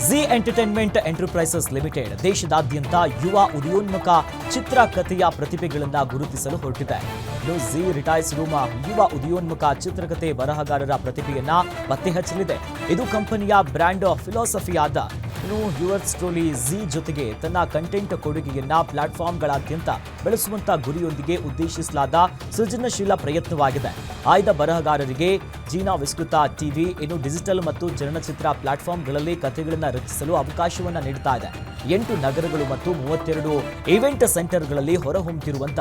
Zee entertainment enterprises limited ದೇಶದಾದ್ಯಂತ ಯುವ ಉದಯೋನ್ಮುಖ ಚಿತ್ರಕಥೆಯ ಪ್ರತಿಭೆಗಳನ್ನು ಗುರುತಿಸಲು ಹೊರಟಿದೆ. ಇನ್ನು ಝೀ ರಿಟೈರ್ಸ್ ರೂಮ್ ಯುವ ಉದಯೋನ್ಮುಖ ಚಿತ್ರಕಥೆ ಬರಹಗಾರರ ಪ್ರತಿಭೆಯನ್ನ ಪತ್ತೆ ಹಚ್ಚಲಿದೆ. ಇದು ಕಂಪನಿಯ ಬ್ರ್ಯಾಂಡ್ ಫಿಲಾಸಫಿಯಾದ ಯುವರ್ಸ್ ಟ್ರೋಲಿ ಝೀ ಜೊತೆಗೆ ತನ್ನ ಕಂಟೆಂಟ್ ಕೊಡುಗೆಯನ್ನ ಪ್ಲಾಟ್ಫಾರ್ಮ್ಗಳಾದ್ಯಂತ ಬೆಳೆಸುವಂತ ಗುರಿಯೊಂದಿಗೆ ಉದ್ದೇಶಿಸಲಾದ ಸೃಜನಶೀಲ ಪ್ರಯತ್ನವಾಗಿದೆ. ಆಯ್ದ ಬರಹಗಾರರಿಗೆ ಜೀನಾ ವಿಸ್ತೃತ ಟಿವಿ ಇನ್ನು ಡಿಜಿಟಲ್ ಮತ್ತು ಚಲನಚಿತ್ರ ಪ್ಲಾಟ್ಫಾರ್ಮ್ಗಳಲ್ಲಿ ಕಥೆಗಳನ್ನು ರಚಿಸಲು ಅವಕಾಶವನ್ನು ನೀಡುತ್ತಾ ಇದೆ. 8 ನಗರಗಳು ಮತ್ತು 32 ಈವೆಂಟ್ ಸೆಂಟರ್ಗಳಲ್ಲಿ ಹೊರಹೊಮ್ಮುತ್ತಿರುವಂತ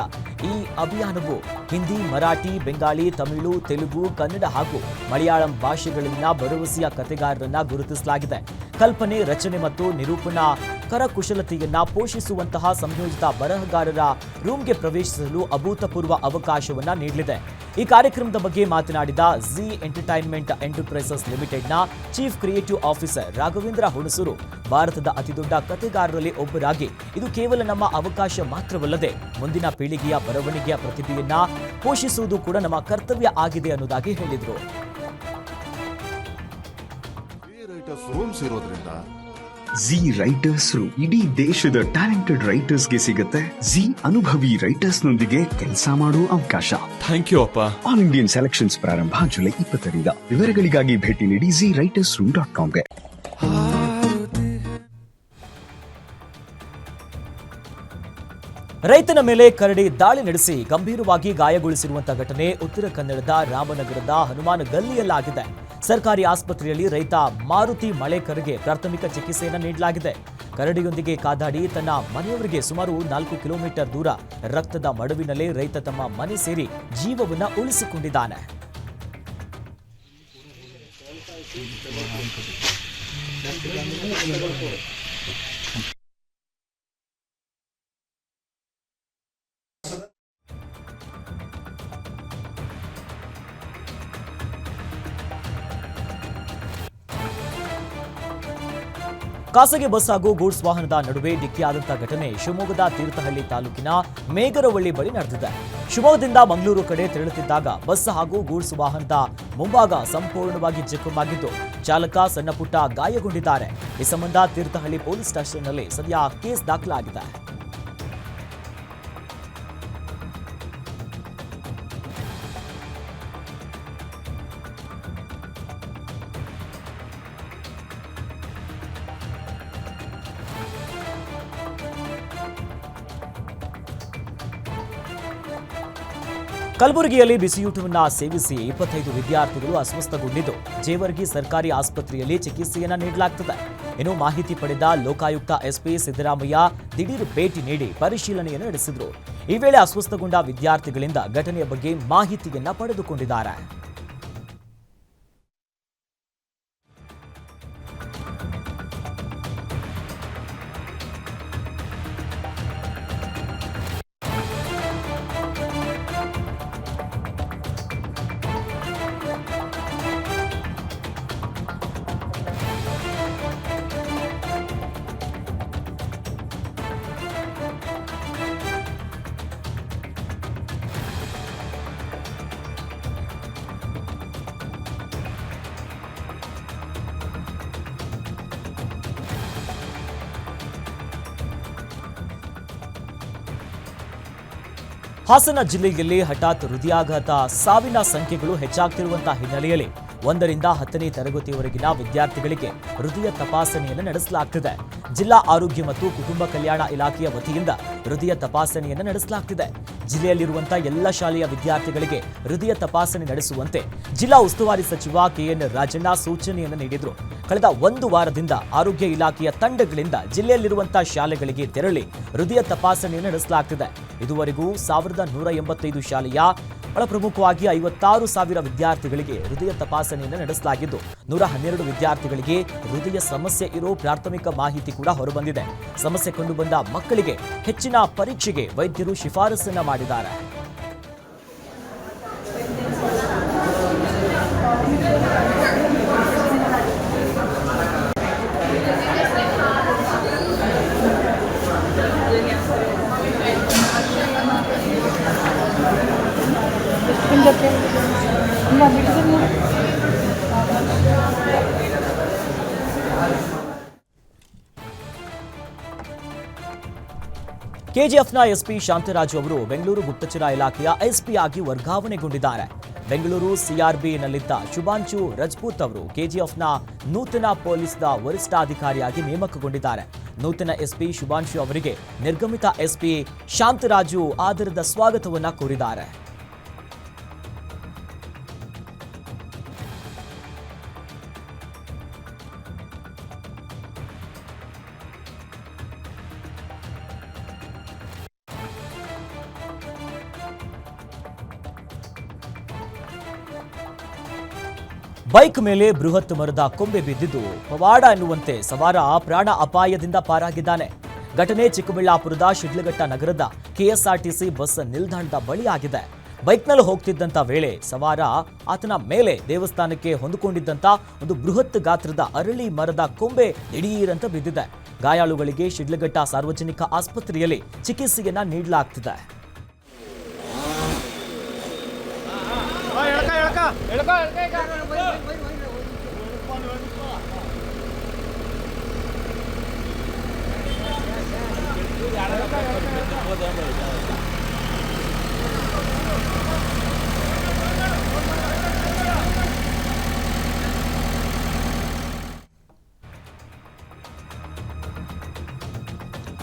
ಈ ಅಭಿಯಾನವು ಹಿಂದಿ, ಮರಾಠಿ, ಬೆಂಗಾಳಿ, ತಮಿಳು, ತೆಲುಗು, ಕನ್ನಡ ಹಾಗೂ ಮಲಯಾಳಂ ಭಾಷೆಗಳಲ್ಲಿನ ಭರವಸೆಯ ಕಥೆಗಾರರನ್ನ ಗುರುತಿಸಲಾಗಿದೆ. ಕಲ್ಪನೆ, ರಚನೆ ಮತ್ತು ನಿರೂಪಣಾ ಕರಕುಶಲತೆಯನ್ನ ಪೋಷಿಸುವಂತಹ ಸಂಯೋಜಿತ ಬರಹಗಾರರ ರೂಮ್ಗೆ ಪ್ರವೇಶಿಸಲು ಅಭೂತಪೂರ್ವ ಅವಕಾಶವನ್ನ ನೀಡಲಿದೆ. ಈ ಕಾರ್ಯಕ್ರಮದ ಬಗ್ಗೆ ಮಾತನಾಡಿದ ಝೀ ಎಂಟರ್ಟೈನ್ಮೆಂಟ್ ಎಂಟರ್ಪ್ರೈಸಸ್ ಲಿಮಿಟೆಡ್ನ chief creative officer Raghavendra Hunsur, ಭಾರತದ ಅತಿದೊಡ್ಡ ಕಥೆಗಾರರಲ್ಲಿ ಒಬ್ಬರಾಗಿ ಇದು ಕೇವಲ ನಮ್ಮ ಅವಕಾಶ ಮಾತ್ರವಲ್ಲದೆ ಮುಂದಿನ ಪೀಳಿಗೆಯ ಬರವಣಿಗೆಯ ಪ್ರತಿಭೆಯನ್ನ ಪೋಷಿಸುವುದು ಕೂಡ ನಮ್ಮ ಕರ್ತವ್ಯ ಆಗಿದೆ ಅನ್ನೋದಾಗಿ ಹೇಳಿದರು. ಝೀ ರೈಟರ್ಸ್ ರೂಮ್ ಇಡೀ ದೇಶದ ಟ್ಯಾಲೆಂಟೆಡ್ ರೈಟರ್ಸ್ ಗೆ ಸಿಗುತ್ತೆ ಝೀ ಅನುಭವಿ ರೈಟರ್ಸ್ ನೊಂದಿಗೆ ಕೆಲಸ ಮಾಡುವ ಅವಕಾಶ. ಥ್ಯಾಂಕ್ ಯು ಅಪ್ಪ. ಆಲ್ ಇಂಡಿಯನ್ ಸೆಲೆಕ್ಷನ್ಸ್ ಪ್ರಾರಂಭ ಜುಲೈ 20ರಿಂದ. ವಿವರಗಳಿಗಾಗಿ ಭೇಟಿ ನೀಡಿ ZRightersRoom.comಗೆ. ರೈತನ ಮೇಲೆ ಕರಡಿ ದಾಳಿ ನಡೆಸಿ ಗಂಭೀರವಾಗಿ ಗಾಯಗೊಳಿಸಿರುವಂತಹ ಘಟನೆ ಉತ್ತರ ಕನ್ನಡದ ರಾಮನಗರದ ಹನುಮಾನ್ ಗಲ್ಲಿಯಲ್ಲಾಗಿದೆ. ಸರ್ಕಾರಿ ಆಸ್ಪತ್ರೆಯಲ್ಲಿ ರೈತ ಮಾರುತಿ ಮಳೇಕರ್ಗೆ ಪ್ರಾಥಮಿಕ ಚಿಕಿತ್ಸೆಯನ್ನು ನೀಡಲಾಗಿದೆ. ಕರಡಿಯೊಂದಿಗೆ ಕಾದಾಡಿ ತನ್ನ ಮನೆಯವರಿಗೆ ಸುಮಾರು 4 ಕಿಲೋಮೀಟರ್ ದೂರ ರಕ್ತದ ಮಡುವಿನಲ್ಲೇ ರೈತ ತಮ್ಮ ಮನೆ ಸೇರಿ ಜೀವವನ್ನು ಉಳಿಸಿಕೊಂಡಿದ್ದಾನೆ. ಖಾಸಗಿ ಬಸ್ ಹಾಗೂ ಗೂಡ್ಸ್ ವಾಹನದ ನಡುವೆ ಡಿಕ್ಕಿಯಾದಂತಹ ಘಟನೆ ಶಿವಮೊಗ್ಗದ ತೀರ್ಥಹಳ್ಳಿ ತಾಲೂಕಿನ ಮೇಗರವಳ್ಳಿ ಬಳಿ ನಡೆದಿದೆ. ಶಿವಮೊಗ್ಗದಿಂದ ಮಂಗಳೂರು ಕಡೆ ತೆರಳುತ್ತಿದ್ದಾಗ ಬಸ್ ಹಾಗೂ ಗೂಡ್ಸ್ ವಾಹನದ ಮುಂಭಾಗ ಸಂಪೂರ್ಣವಾಗಿ ಜಖಮಾಗಿದ್ದು ಚಾಲಕ ಸಣ್ಣಪುಟ್ಟ ಗಾಯಗೊಂಡಿದ್ದಾರೆ. ಈ ಸಂಬಂಧ ತೀರ್ಥಹಳ್ಳಿ ಪೊಲೀಸ್ ಸ್ಟೇಷನ್ನಲ್ಲಿ ಸದ್ಯ ಕೇಸ್ ದಾಖಲಾಗಿದೆ. ಕಲಬುರಗಿಯಲ್ಲಿ ಬಿಸಿಯೂಟವನ್ನು ಸೇವಿಸಿ 25 ವಿದ್ಯಾರ್ಥಿಗಳು ಅಸ್ವಸ್ಥಗೊಂಡಿದ್ದು ಜೇವರ್ಗಿ ಸರ್ಕಾರಿ ಆಸ್ಪತ್ರೆಯಲ್ಲಿ ಚಿಕಿತ್ಸೆಯನ್ನು ನೀಡಲಾಗುತ್ತದೆ. ಇನ್ನು ಮಾಹಿತಿ ಪಡೆದ ಲೋಕಾಯುಕ್ತ ಎಸ್ಪಿ ಸಿದ್ದರಾಮಯ್ಯ ದಿಢೀರ್ ಭೇಟಿ ನೀಡಿ ಪರಿಶೀಲನೆಯನ್ನು ನಡೆಸಿದರು. ಈ ವೇಳೆ ಅಸ್ವಸ್ಥಗೊಂಡ ವಿದ್ಯಾರ್ಥಿಗಳಿಂದ ಘಟನೆಯ ಬಗ್ಗೆ ಮಾಹಿತಿಯನ್ನ ಪಡೆದುಕೊಂಡಿದ್ದಾರೆ. ಹಾಸನ ಜಿಲ್ಲೆಯಲ್ಲಿ ಹಠಾತ್ ಹೃದಯಾಘಾತ ಸಾವಿನ ಸಂಖ್ಯೆಗಳು ಹೆಚ್ಚಾಗ್ತಿರುವಂತಹ ಹಿನ್ನೆಲೆಯಲ್ಲಿ 1ರಿಂದ 10ನೇ ತರಗತಿಯವರೆಗಿನ ವಿದ್ಯಾರ್ಥಿಗಳಿಗೆ ಹೃದಯ ತಪಾಸಣೆಯನ್ನು ನಡೆಸಲಾಗುತ್ತಿದೆ. ಜಿಲ್ಲಾ ಆರೋಗ್ಯ ಮತ್ತು ಕುಟುಂಬ ಕಲ್ಯಾಣ ಇಲಾಖೆಯ ವತಿಯಿಂದ ಹೃದಯ ತಪಾಸಣೆಯನ್ನು ನಡೆಸಲಾಗುತ್ತಿದೆ. ಜಿಲ್ಲೆಯಲ್ಲಿರುವಂತಹ ಎಲ್ಲ ಶಾಲೆಯ ವಿದ್ಯಾರ್ಥಿಗಳಿಗೆ ಹೃದಯ ತಪಾಸಣೆ ನಡೆಸುವಂತೆ ಜಿಲ್ಲಾ ಉಸ್ತುವಾರಿ ಸಚಿವ KN ರಾಜಣ್ಣ ಸೂಚನೆಯನ್ನು ನೀಡಿದರು. ಕಳೆದ 1 ವಾರದಿಂದ ಆರೋಗ್ಯ ಇಲಾಖೆಯ ತಂಡಗಳಿಂದ ಜಿಲ್ಲೆಯಲ್ಲಿರುವಂತಹ ಶಾಲೆಗಳಿಗೆ ತೆರಳಿ ಹೃದಯ ತಪಾಸಣೆಯನ್ನು ನಡೆಸಲಾಗುತ್ತಿದೆ. ಇದುವರೆಗೂ 1185 ಶಾಲೆಯ ಬಹಳ ಪ್ರಮುಖವಾಗಿ 56,000 ವಿದ್ಯಾರ್ಥಿಗಳಿಗೆ ಹೃದಯ ತಪಾಸಣೆಯನ್ನು ನಡೆಸಲಾಗಿದ್ದು 112 ವಿದ್ಯಾರ್ಥಿಗಳಿಗೆ ಹೃದಯ ಸಮಸ್ಯೆ ಇರೋ ಪ್ರಾಥಮಿಕ ಮಾಹಿತಿ ಕೂಡ ಹೊರಬಂದಿದೆ. ಸಮಸ್ಯೆ ಕಂಡುಬಂದ ಮಕ್ಕಳಿಗೆ ಹೆಚ್ಚಿನ ಪರೀಕ್ಷೆಗೆ ವೈದ್ಯರು ಶಿಫಾರಸನ್ನ ಮಾಡಿದ್ದಾರೆ. ಕೆಜಿಎಫ್ನ ಎಸ್ಪಿ ಶಾಂತರಾಜು ಅವರು ಬೆಂಗಳೂರು ಗುಪ್ತಚರ ಇಲಾಖೆಯ ಎಸ್ಪಿ ಆಗಿ ವರ್ಗಾವಣೆಗೊಂಡಿದ್ದಾರೆ. ಬೆಂಗಳೂರು ಸಿಆರ್ಬಿನಲ್ಲಿದ್ದ ಶುಭಾಂಶು ರಜಪೂತ್ ಅವರು ಕೆಜಿಎಫ್ನ ನೂತನ ಪೊಲೀಸ್ ವರಿಷ್ಠಾಧಿಕಾರಿಯಾಗಿ ನೇಮಕಗೊಂಡಿದ್ದಾರೆ. ನೂತನ ಎಸ್ಪಿ ಶುಭಾಂಶು ಅವರಿಗೆ ನಿರ್ಗಮಿತ ಎಸ್ಪಿ ಶಾಂತರಾಜು ಆದರದ ಸ್ವಾಗತವನ್ನ ಕೋರಿದ್ದಾರೆ. ಬೈಕ್ ಮೇಲೆ ಬೃಹತ್ ಮರದ ಕೊಂಬೆ ಬಿದ್ದಿದ್ದು ಪವಾಡ ಎನ್ನುವಂತೆ ಸವಾರ ಪ್ರಾಣ ಅಪಾಯದಿಂದ ಪಾರಾಗಿದ್ದಾನೆ. ಘಟನೆ ಚಿಕ್ಕಬಳ್ಳಾಪುರದ ಶಿಡ್ಲಘಟ್ಟ ನಗರದ ಕೆಎಸ್ಆರ್ಟಿಸಿ ಬಸ್ ನಿಲ್ದಾಣದ ಬಳಿ ಆಗಿದೆ. ಬೈಕ್ನಲ್ಲಿ ಹೋಗ್ತಿದ್ದಂತ ವೇಳೆ ಸವಾರ ಆತನ ಮೇಲೆ ದೇವಸ್ಥಾನಕ್ಕೆ ಹೊಂದಿಕೊಂಡಿದ್ದಂತ ಒಂದು ಬೃಹತ್ ಗಾತ್ರದ ಅರಳಿ ಮರದ ಕೊಂಬೆ ದಿಢೀರಂತ ಬಿದ್ದಿದೆ. ಗಾಯಾಳುಗಳಿಗೆ ಶಿಡ್ಲಘಟ್ಟ ಸಾರ್ವಜನಿಕ ಆಸ್ಪತ್ರೆಯಲ್ಲಿ ಚಿಕಿತ್ಸೆಯನ್ನ ನೀಡಲಾಗ್ತಿದೆ.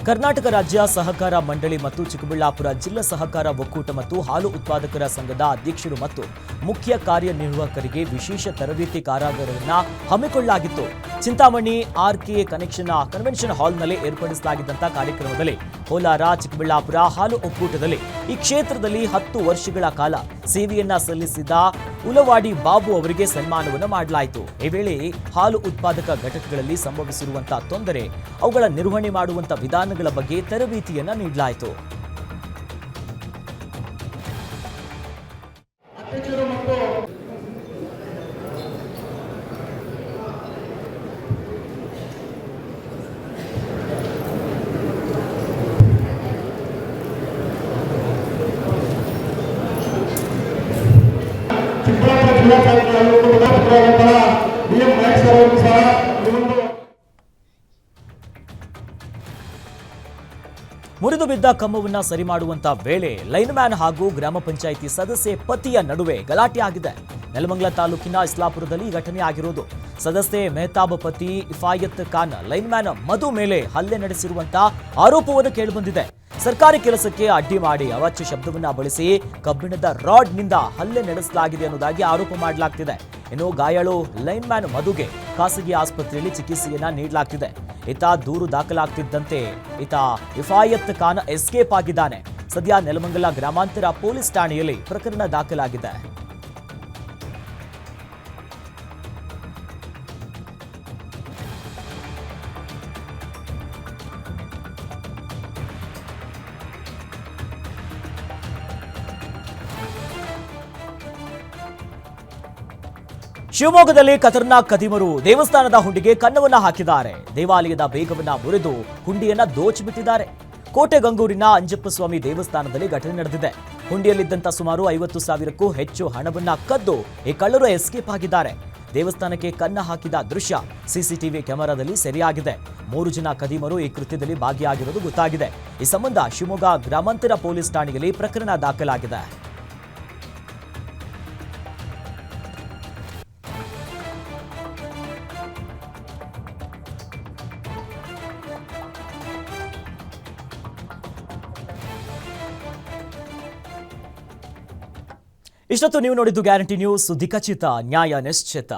ಕರ್ನಾಟಕ ರಾಜ್ಯ ಸಹಕಾರ ಮಂಡಳಿ ಮತ್ತು ಚಿಕ್ಕಬಳ್ಳಾಪುರ ಜಿಲ್ಲಾ ಸಹಕಾರ ಒಕ್ಕೂಟ ಮತ್ತು ಹಾಲು ಉತ್ಪಾದಕರ ಸಂಘದ ಅಧ್ಯಕ್ಷರು ಮತ್ತು ಮುಖ್ಯ ಕಾರ್ಯನಿರ್ವಾಹಕರಿಗೆ ವಿಶೇಷ ತರಬೇತಿ ಕಾರ್ಯಾಗಾರವನ್ನು ಹಮ್ಮಿಕೊಳ್ಳಲಾಗಿತ್ತು. ಚಿಂತಾಮಣಿ ಆರ್ಕೆ ಕನ್ವೆನ್ಷನ್ ಹಾಲ್ನಲ್ಲಿ ಏರ್ಪಡಿಸಲಾಗಿದ್ದಂತಹ ಕಾರ್ಯಕ್ರಮದಲ್ಲಿ ಕೋಲಾರ ಚಿಕ್ಕಬಳ್ಳಾಪುರ ಹಾಲು ಒಕ್ಕೂಟದಲ್ಲಿ ಈ ಕ್ಷೇತ್ರದಲ್ಲಿ 10 ವರ್ಷಗಳ ಕಾಲ ಸೇವೆಯನ್ನ ಸಲ್ಲಿಸಿದ ಉಲವಾಡಿ ಬಾಬು ಅವರಿಗೆ ಸನ್ಮಾನವನ್ನು ಮಾಡಲಾಯಿತು. ಈ ವೇಳೆ ಹಾಲು ಉತ್ಪಾದಕ ಘಟಕಗಳಲ್ಲಿ ಸಂಭವಿಸಿರುವಂತಹ ತೊಂದರೆ, ಅವುಗಳ ನಿರ್ವಹಣೆ ಮಾಡುವಂತಹ ವಿಧಾನಗಳ ಬಗ್ಗೆ ತರಬೇತಿಯನ್ನ ನೀಡಲಾಯಿತು. ಮುರಿದು ಬಿದ್ದ ಕಂಬವನ್ನ ಸರಿ ಮಾಡುವಂತ ವೇಳೆ ಲೈನ್ ಮ್ಯಾನ್ ಹಾಗೂ ಗ್ರಾಮ ಪಂಚಾಯಿತಿ ಸದಸ್ಯೆ ಪತಿಯ ನಡುವೆ ಗಲಾಟೆ ಆಗಿದೆ. ನೆಲಮಂಗಲ ತಾಲೂಕಿನ ಇಸ್ಲಾಪುರದಲ್ಲಿ ಈ ಘಟನೆ ಆಗಿರೋದು. ಸದಸ್ಯೆ ಮೆಹತಾಬ್ ಪತಿ ಇಫಾಯತ್ ಖಾನ್ ಲೈನ್ ಮ್ಯಾನ್ ಮಧು ಮೇಲೆ ಹಲ್ಲೆ ನಡೆಸಿರುವಂತ ಆರೋಪವನ್ನು ಕೇಳಿಬಂದಿದೆ. ಸರ್ಕಾರಿ ಕೆಲಸಕ್ಕೆ ಅಡ್ಡಿ ಮಾಡಿ ಅವಾಚ್ಯ ಶಬ್ದವನ್ನ ಬಳಸಿ ಕಬ್ಬಿಣದ ರಾಡ್ ನಿಂದ ಹಲ್ಲೆ ನಡೆಸಲಾಗಿದೆ ಅನ್ನೋದಾಗಿ ಆರೋಪ ಮಾಡಲಾಗ್ತಿದೆ. ಇನ್ನು ಗಾಯಾಳು ಲೈನ್ ಮ್ಯಾನ್ ಮಧುಗೆ ಖಾಸಗಿ ಆಸ್ಪತ್ರೆಯಲ್ಲಿ ಚಿಕಿತ್ಸೆಯನ್ನ ನೀಡಲಾಗ್ತಿದೆ. ಈತ ದೂರು ದಾಖಲಾಗ್ತಿದ್ದಂತೆ ಈತ ಇಫಾಯತ್ ಖಾನ್ ಎಸ್ಕೇಪ್ ಆಗಿದ್ದಾನೆ. ಸದ್ಯ ನೆಲಮಂಗಲ ಗ್ರಾಮಾಂತರ ಪೊಲೀಸ್ ಠಾಣೆಯಲ್ಲಿ ಪ್ರಕರಣ ದಾಖಲಾಗಿದೆ. ಶಿವಮೊಗ್ಗದಲ್ಲಿ ಖತರ್ನಾಕ್ ಖದೀಮರು ದೇವಸ್ಥಾನದ ಹುಂಡಿಗೆ ಕನ್ನವನ್ನ ಹಾಕಿದ್ದಾರೆ. ದೇವಾಲಯದ ಬೇಗವನ್ನ ಮುರಿದು ಹುಂಡಿಯನ್ನ ದೋಚಿಬಿಟ್ಟಿದ್ದಾರೆ. ಕೋಟೆಗಂಗೂರಿನ ಅಂಜಪ್ಪಸ್ವಾಮಿ ದೇವಸ್ಥಾನದಲ್ಲಿ ಘಟನೆ ನಡೆದಿದೆ. ಹುಂಡಿಯಲ್ಲಿದ್ದಂತ ಸುಮಾರು 50,000ಕ್ಕೂ ಹೆಚ್ಚು ಹಣವನ್ನ ಕದ್ದು ಈ ಕಳ್ಳರು ಎಸ್ಕೇಪ್ ಆಗಿದ್ದಾರೆ. ದೇವಸ್ಥಾನಕ್ಕೆ ಕನ್ನ ಹಾಕಿದ ದೃಶ್ಯ ಸಿಸಿಟಿವಿ ಕ್ಯಾಮೆರಾದಲ್ಲಿ ಸೆರೆಯಾಗಿದೆ. 3 ಜನ ಖದೀಮರು ಈ ಕೃತ್ಯದಲ್ಲಿ ಭಾಗಿಯಾಗಿರುವುದು ಗೊತ್ತಾಗಿದೆ. ಈ ಸಂಬಂಧ ಶಿವಮೊಗ್ಗ ಗ್ರಾಮಾಂತರ ಪೊಲೀಸ್ ಠಾಣೆಯಲ್ಲಿ ಪ್ರಕರಣ ದಾಖಲಾಗಿದೆ. ಇಷ್ಟೊತ್ತು ನೀವು ನೋಡಿದ್ದು ಗ್ಯಾರಂಟಿ ನ್ಯೂಸ್, ಸುದ್ದಿ ಖಚಿತ, ನ್ಯಾಯ ನಿಶ್ಚಿತ.